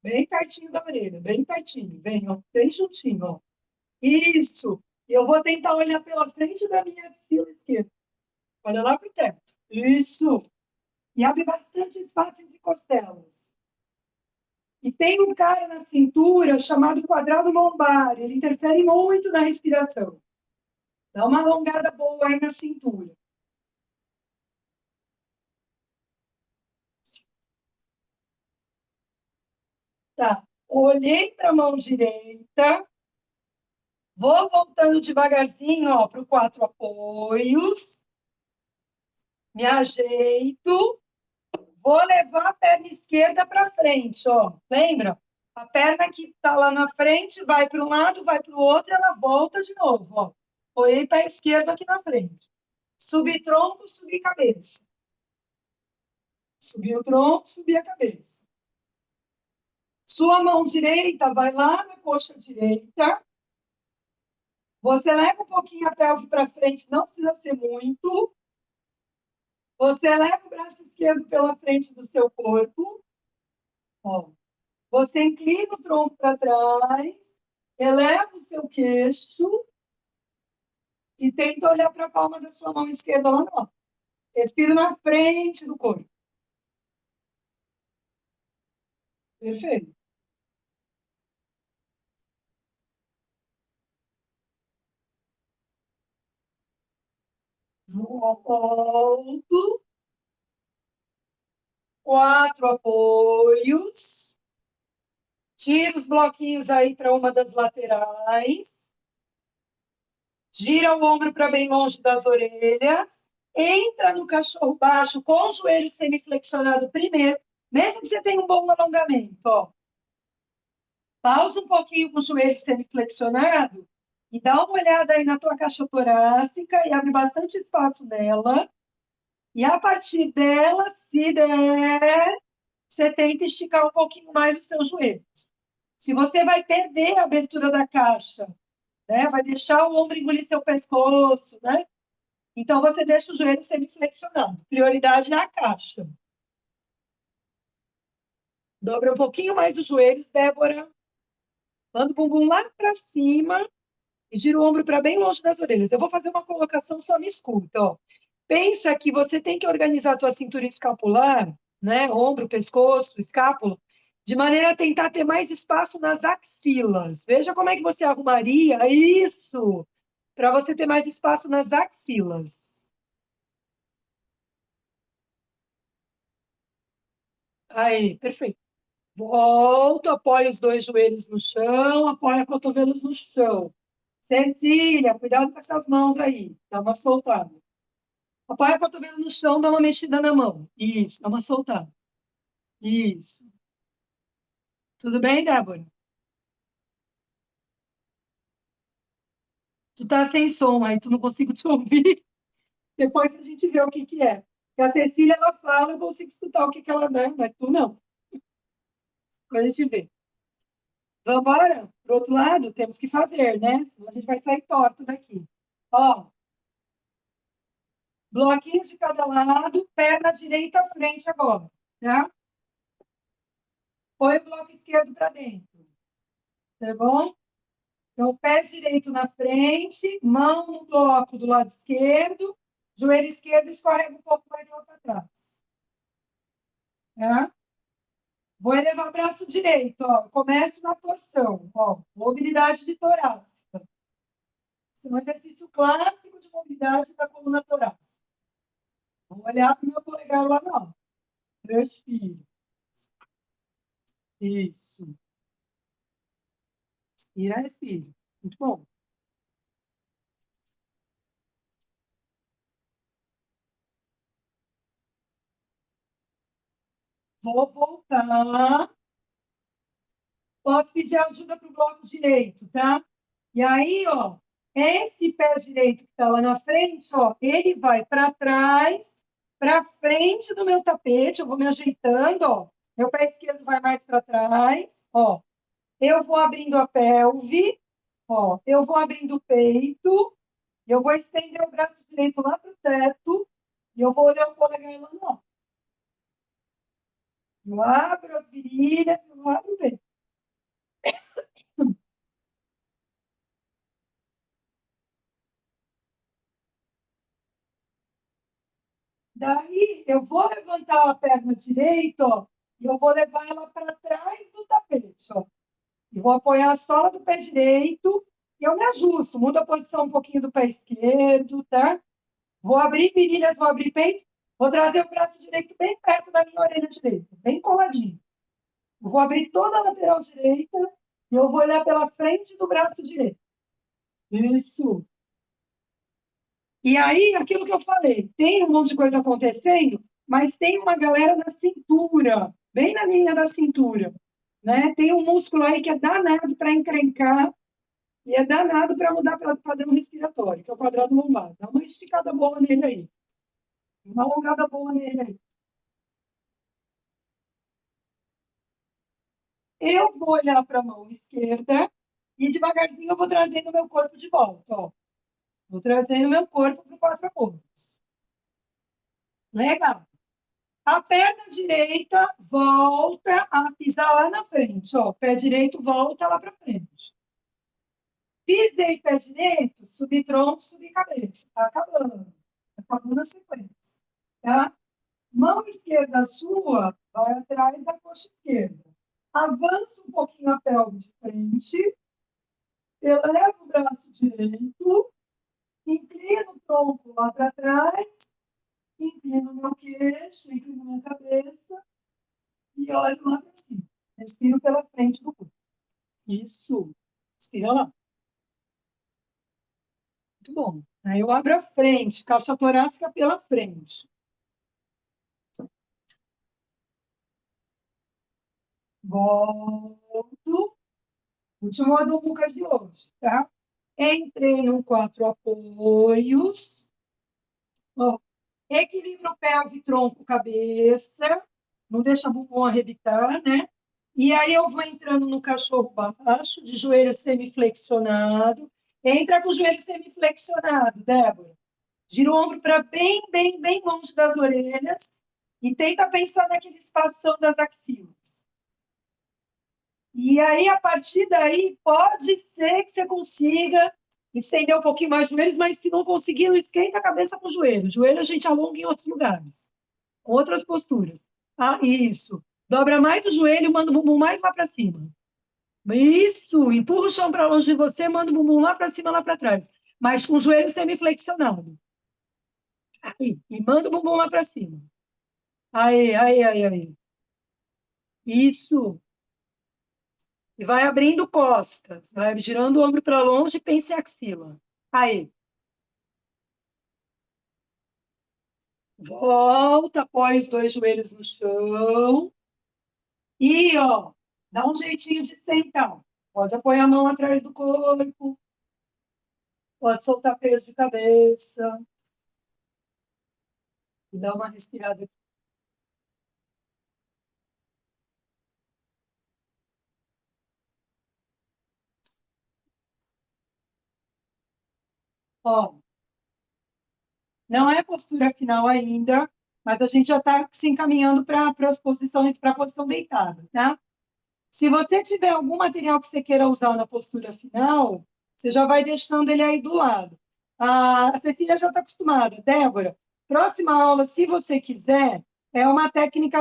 Bem pertinho da orelha, bem pertinho. Bem, ó, bem juntinho, ó. Isso. E eu vou tentar olhar pela frente da minha axila esquerda. Olha lá para o teto. Isso. E abre bastante espaço entre costelas. E tem um cara na cintura chamado quadrado lombar. Ele interfere muito na respiração. Dá uma alongada boa aí na cintura. Tá. Olhei para a mão direita. Vou voltando devagarzinho para o quatro apoios. Me ajeito. Vou levar a perna esquerda para frente, ó. Lembra? A perna que está lá na frente vai para um lado, vai para o outro, ela volta de novo, ó. Olhei para a esquerda aqui na frente. Subi tronco, subi cabeça. Subi o tronco, subi a cabeça. Sua mão direita vai lá na coxa direita. Você leva um pouquinho a pelve para frente, não precisa ser muito. Você leva o braço esquerdo pela frente do seu corpo. Ó. Você inclina o tronco para trás, eleva o seu queixo e tenta olhar para a palma da sua mão esquerda lá no alto. Respira na frente do corpo. Perfeito. Volto. Quatro apoios. Tira os bloquinhos aí para uma das laterais. Gira o ombro para bem longe das orelhas. Entra no cachorro baixo com o joelho semiflexionado primeiro, mesmo que você tenha um bom alongamento. Ó. Pausa um pouquinho com o joelho semiflexionado e dá uma olhada aí na tua caixa torácica e abre bastante espaço nela. E a partir dela, se der, você tenta esticar um pouquinho mais os seus joelhos. Se você vai perder a abertura da caixa, né, vai deixar o ombro engolir seu pescoço, né? Então, você deixa o joelho semiflexionado. Prioridade é a caixa. Dobra um pouquinho mais os joelhos, Débora. Manda o bumbum lá para cima e gira o ombro para bem longe das orelhas. Eu vou fazer uma colocação, só me escuta. Ó. Pensa que você tem que organizar a tua cintura escapular, né? Ombro, pescoço, escápula, de maneira a tentar ter mais espaço nas axilas. Veja como é que você arrumaria isso para você ter mais espaço nas axilas. Aí, perfeito. Volto, apoio os dois joelhos no chão, apoia cotovelos no chão. Cecília, cuidado com essas mãos aí. Dá uma soltada. Apoia o cotovelo no chão, dá uma mexida na mão. Isso, dá uma soltada. Isso. Tudo bem, Débora? Tu tá sem som aí, tu não consigo te ouvir. Depois a gente vê o que que é. Porque a Cecília, ela fala, eu consigo escutar o que que ela dá, mas tu não. Depois a gente vê. Vamos embora? Pro outro lado, temos que fazer, né? Senão a gente vai sair torto daqui. Ó, bloquinho de cada lado, perna direita à frente agora, tá? Põe o bloco esquerdo para dentro. Tá bom? Então, pé direito na frente, mão no bloco do lado esquerdo, joelho esquerdo escorrega um pouco mais lá para trás. Tá? Vou elevar o braço direito, ó. Começo na torção, ó. Mobilidade de torácica. Esse é um exercício clássico de mobilidade da coluna torácica. Vou olhar para o meu polegar lá no alto. Respire. Isso. Inspira, respire. Muito bom. Vou voltar. Posso pedir ajuda para o bloco direito, tá? E aí, ó, esse pé direito que está lá na frente, ó, ele vai para trás, para frente do meu tapete. Eu vou me ajeitando, ó. Meu pé esquerdo vai mais para trás, ó. Eu vou abrindo a pelve, ó. Eu vou abrindo o peito. Eu vou estender o braço direito lá para o teto. E eu vou olhar o polegar lá no alto. Eu abro as virilhas, eu abro o peito. Daí, eu vou levantar a perna direita, ó, e eu vou levar ela para trás do tapete, ó. E vou apoiar a sola do pé direito, e eu me ajusto, mudo a posição um pouquinho do pé esquerdo, tá? Vou abrir virilhas, vou abrir peito, vou trazer o braço direito bem perto da minha orelha direita, bem coladinho. Eu vou abrir toda a lateral direita, e eu vou olhar pela frente do braço direito. Isso. E aí, aquilo que eu falei, tem um monte de coisa acontecendo, mas tem uma galera na cintura, bem na linha da cintura, né? Tem um músculo aí que é danado para encrencar e é danado para mudar para o padrão respiratório, que é o quadrado lombar. Dá uma esticada boa nele aí, uma alongada boa nele aí. Eu vou olhar para a mão esquerda e devagarzinho eu vou trazendo o meu corpo de volta, ó. Vou trazendo o meu corpo para o quatro apoios. Legal. A perna direita volta a pisar lá na frente, ó. Pé direito volta lá para frente. Pisei pé direito, subi tronco, subi cabeça. Tá acabando. Tá acabando a sequência. Tá? Mão esquerda sua vai atrás da coxa esquerda. Avança um pouquinho a pelve de frente. Eleva o braço direito. Inclina o tronco lá para trás. Inclino o meu queixo, inclino minha cabeça. E olho lá para cima. Respiro pela frente do corpo. Isso. Respira lá. Muito bom. Aí eu abro a frente, caixa torácica pela frente. Volto. Último adulto de hoje, tá? Entrei no quatro apoios. Ó, equilíbrio pelve, tronco, cabeça. Não deixa o bumbum arrebitar, né? E aí eu vou entrando no cachorro baixo, de joelho semiflexionado. Entra com o joelho semiflexionado, Débora. Gira o ombro para bem, bem, bem longe das orelhas e tenta pensar naquele espação das axilas. E aí, a partir daí, pode ser que você consiga estender um pouquinho mais os joelhos, mas se não conseguir, não esquenta a cabeça com o joelho. O joelho a gente alonga em outros lugares, com outras posturas. Ah, isso. Dobra mais o joelho, manda o bumbum mais lá para cima. Isso, empurra o chão para longe de você, manda o bumbum lá para cima, lá para trás. Mas com o joelho semiflexionado. Aí, e manda o bumbum lá para cima. Aí, aí, aí, aí. Isso. E vai abrindo costas. Vai girando o ombro para longe e pense em axila. Aí. Volta, apoia os dois joelhos no chão. E, ó, dá um jeitinho de sentar. Pode apoiar a mão atrás do corpo. Pode soltar peso de cabeça. E dar uma respirada. Ó, não é postura final ainda, mas a gente já está se encaminhando para as posições, para a posição deitada, tá? Se você tiver algum material que você queira usar na postura final, você já vai deixando ele aí do lado. A Cecília já está acostumada. Débora, próxima aula, se você quiser, é uma técnica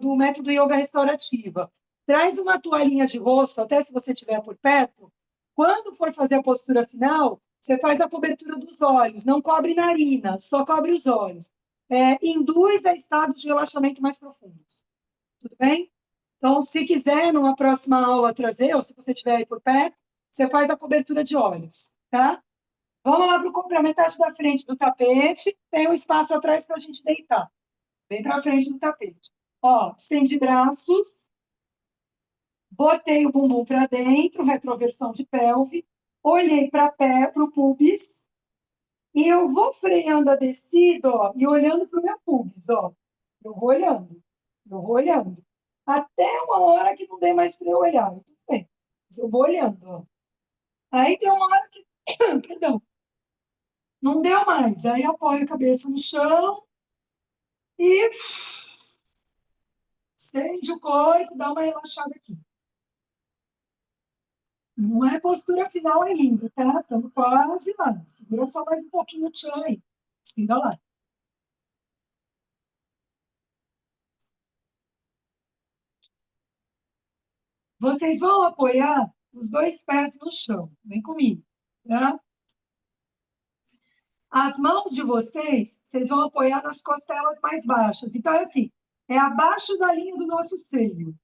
do método yoga restaurativa. Traz uma toalhinha de rosto, até se você estiver por perto. Quando for fazer a postura final, você faz a cobertura dos olhos. Não cobre narina, só cobre os olhos. Induz a estados de relaxamento mais profundos. Tudo bem? Então, se quiser, numa próxima aula trazer, ou se você estiver aí por perto, você faz a cobertura de olhos, tá? Vamos lá para a metade da frente do tapete. Tem um espaço atrás para a gente deitar. Vem para frente do tapete. Ó, estende braços. Botei o bumbum para dentro, retroversão de pelve. Olhei para o pubis. E eu vou freando a descida, ó, e olhando para o meu pubis, ó. Eu vou olhando, eu vou olhando. Até uma hora que não dê mais para eu olhar. Tudo bem. Mas eu vou olhando, ó. Aí tem uma hora que, perdão, não deu mais. Aí eu apoio a cabeça no chão e estende o corpo, dá uma relaxada aqui. Não é postura final ainda, tá? Estamos quase lá. Segura só mais um pouquinho o chão aí. Respira lá. Vocês vão apoiar os dois pés no chão. Vem comigo, tá? As mãos de vocês, vocês vão apoiar nas costelas mais baixas. Então, é assim, é abaixo da linha do nosso seio.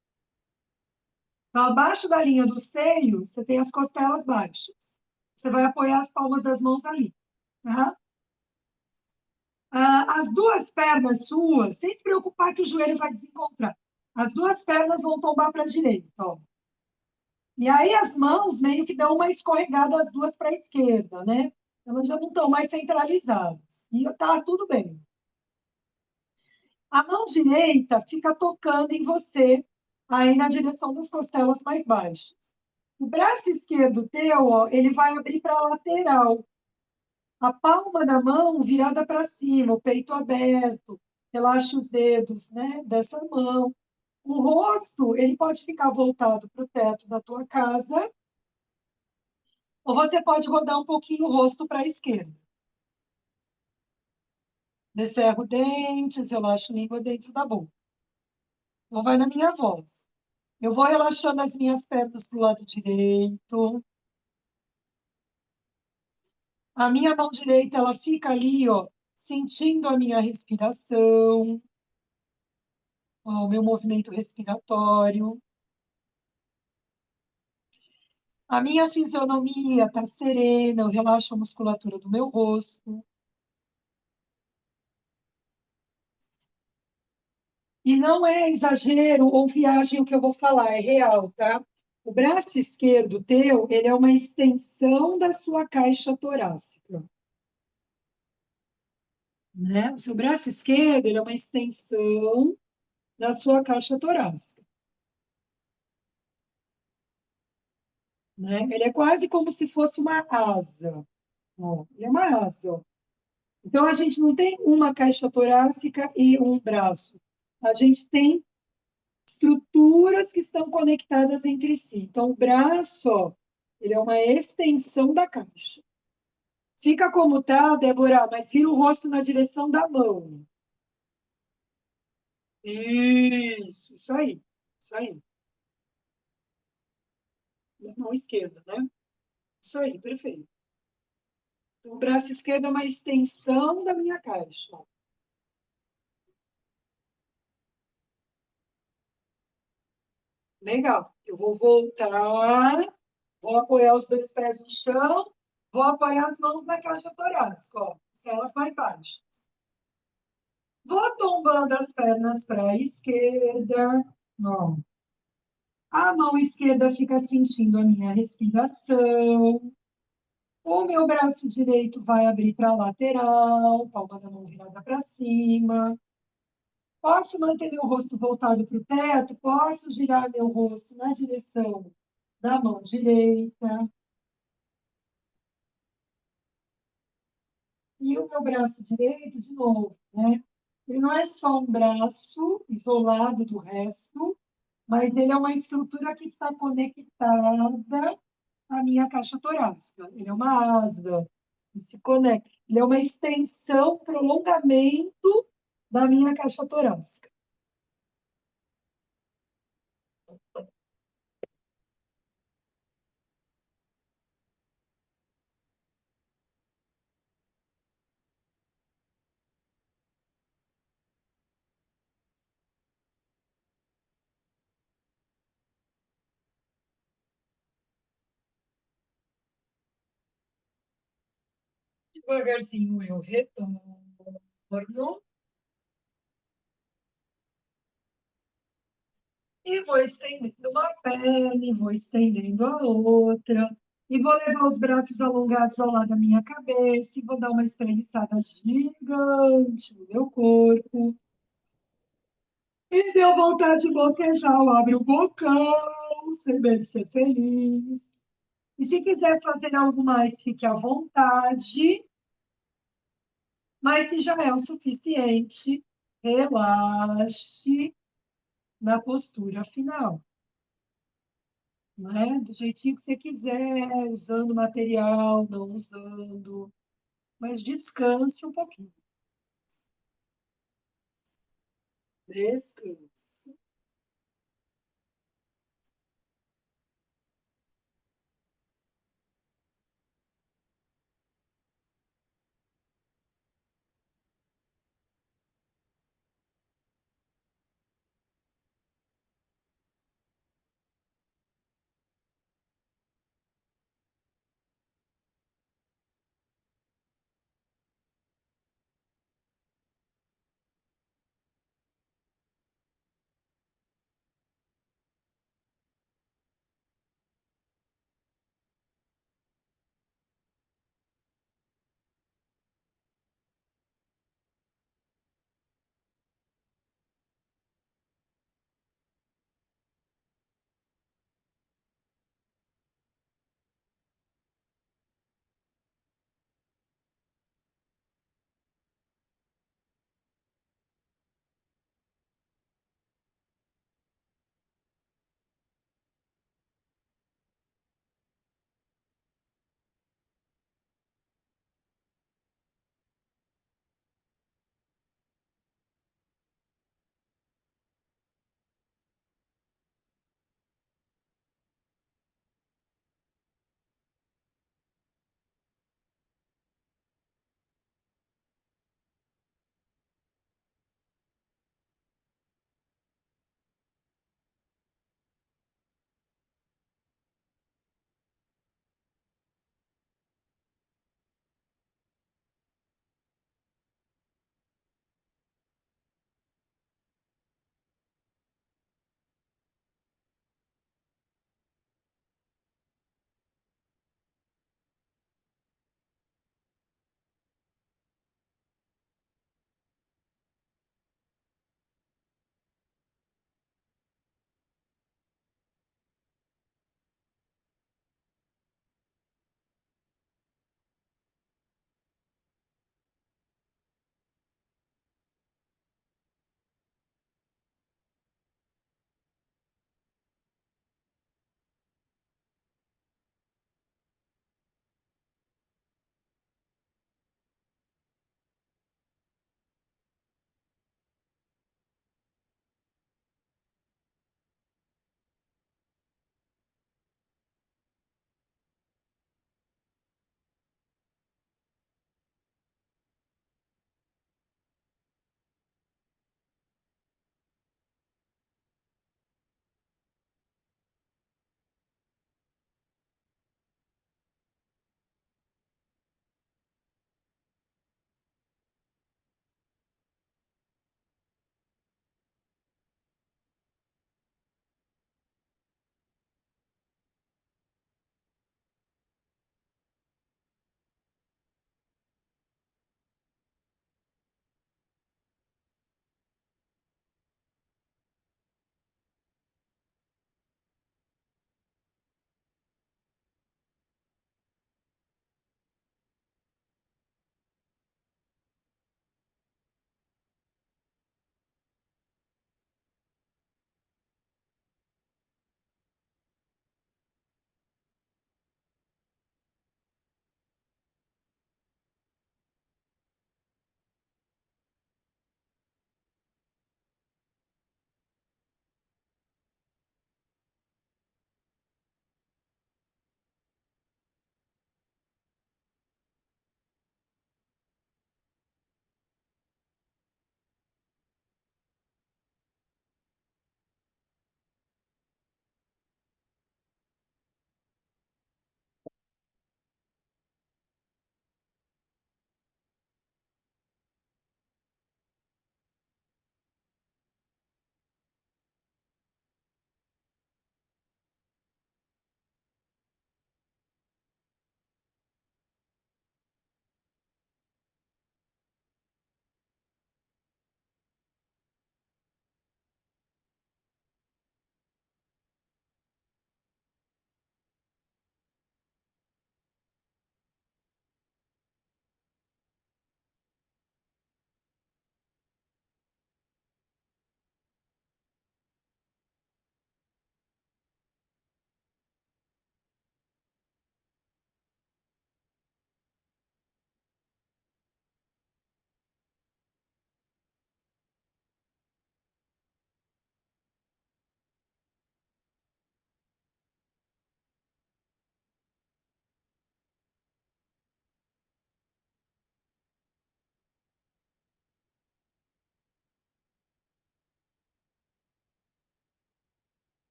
Então, abaixo da linha do seio, você tem as costelas baixas. Você vai apoiar as palmas das mãos ali, tá? As duas pernas suas, sem se preocupar que o joelho vai desencontrar. As duas pernas vão tombar para a direita, ó. E aí as mãos meio que dão uma escorregada as duas para a esquerda, né? Elas já não estão mais centralizadas. E tá tudo bem. A mão direita fica tocando em você, aí na direção das costelas mais baixas. O braço esquerdo teu, ó, ele vai abrir para a lateral. A palma da mão virada para cima, o peito aberto. Relaxa os dedos, né, dessa mão. O rosto, ele pode ficar voltado para o teto da tua casa, ou você pode rodar um pouquinho o rosto para a esquerda. Descerro dentes, relaxo língua dentro da boca. Então, vai na minha voz. Eu vou relaxando as minhas pernas para o lado direito. A minha mão direita, ela fica ali, ó, sentindo a minha respiração, ó, o meu movimento respiratório. A minha fisionomia está serena, eu relaxo a musculatura do meu rosto. E não é exagero ou viagem o que eu vou falar, é real, tá? O braço esquerdo teu, ele é uma extensão da sua caixa torácica, né? O seu braço esquerdo, ele é uma extensão da sua caixa torácica, né? Ele é quase como se fosse uma asa, ó. Ele é uma asa, ó. Então, a gente não tem uma caixa torácica e um braço. A gente tem estruturas que estão conectadas entre si. Então, o braço, ó, ele é uma extensão da caixa. Fica como tá, Débora, mas vira o rosto na direção da mão. Isso aí, isso aí. Da mão esquerda, né? Isso aí, perfeito. Então, o braço esquerdo é uma extensão da minha caixa. Legal. Eu vou voltar, vou apoiar os dois pés no chão, vou apoiar as mãos na caixa torácica, ó, elas mais baixas. Vou tombando as pernas para a esquerda. Ó. A mão esquerda fica sentindo a minha respiração. O meu braço direito vai abrir para a lateral, palma da mão virada para cima. Posso manter meu rosto voltado para o teto, posso girar meu rosto na direção da mão direita. E o meu braço direito, de novo, né? Ele não é só um braço isolado do resto, mas ele é uma estrutura que está conectada à minha caixa torácica. Ele é uma asa que se conecta. Ele é uma extensão, prolongamento da minha caixa torácica. Devagarzinho eu retorno e vou estendendo uma perna, e vou estendendo a outra, e vou levar os braços alongados ao lado da minha cabeça, e vou dar uma espreguiçada gigante no meu corpo. E deu vontade de bocejar, eu abro o bocão, sem medo de ser feliz. E se quiser fazer algo mais, fique à vontade. Mas se já é o suficiente, relaxe na postura final, né? Do jeitinho que você quiser, usando material, não usando, mas descanse um pouquinho. Descanse.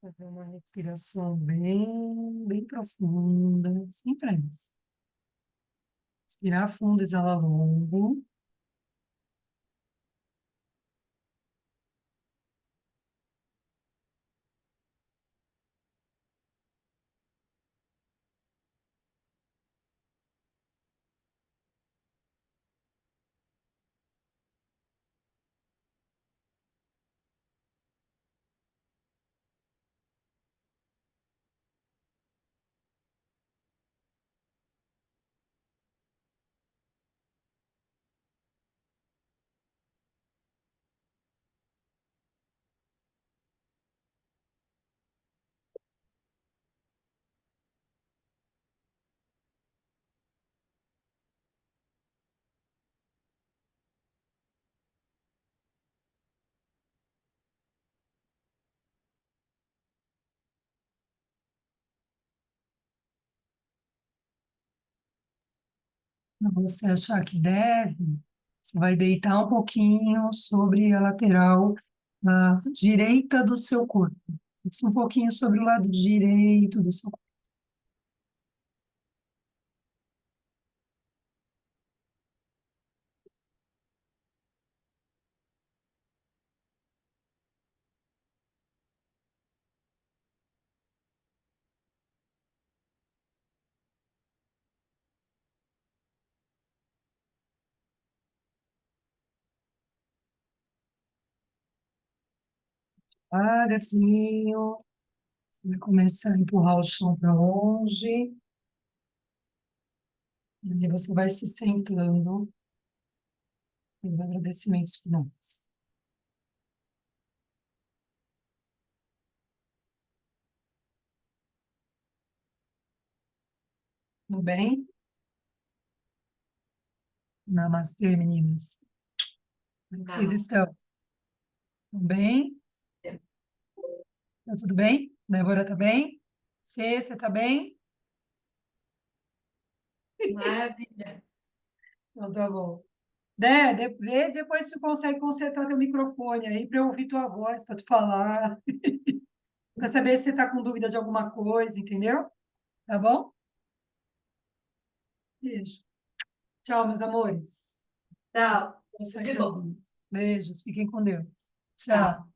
Fazer uma respiração bem profunda, sem pressa. Respirar fundo, exala longo. Quando você achar que deve, você vai deitar um pouquinho sobre a lateral direita do seu corpo. Isso um pouquinho sobre o lado direito do seu corpo. Devagarzinho, você vai começar a empurrar o chão para longe. E aí você vai se sentando nos agradecimentos finais. Tudo bem? Namastê, meninas. Como é que vocês Não. estão? Tudo bem? Tá tudo bem? Débora tá bem? Você tá bem? Maravilha. Então tá bom. Depois você consegue consertar teu microfone aí para eu ouvir tua voz, para tu falar, para saber se você tá com dúvida de alguma coisa, entendeu? Tá bom? Beijo. Tchau, meus amores. Tchau. Eu sou Tudo aqui de das bom. minhas. Beijos, fiquem com Deus. Tchau. Tchau.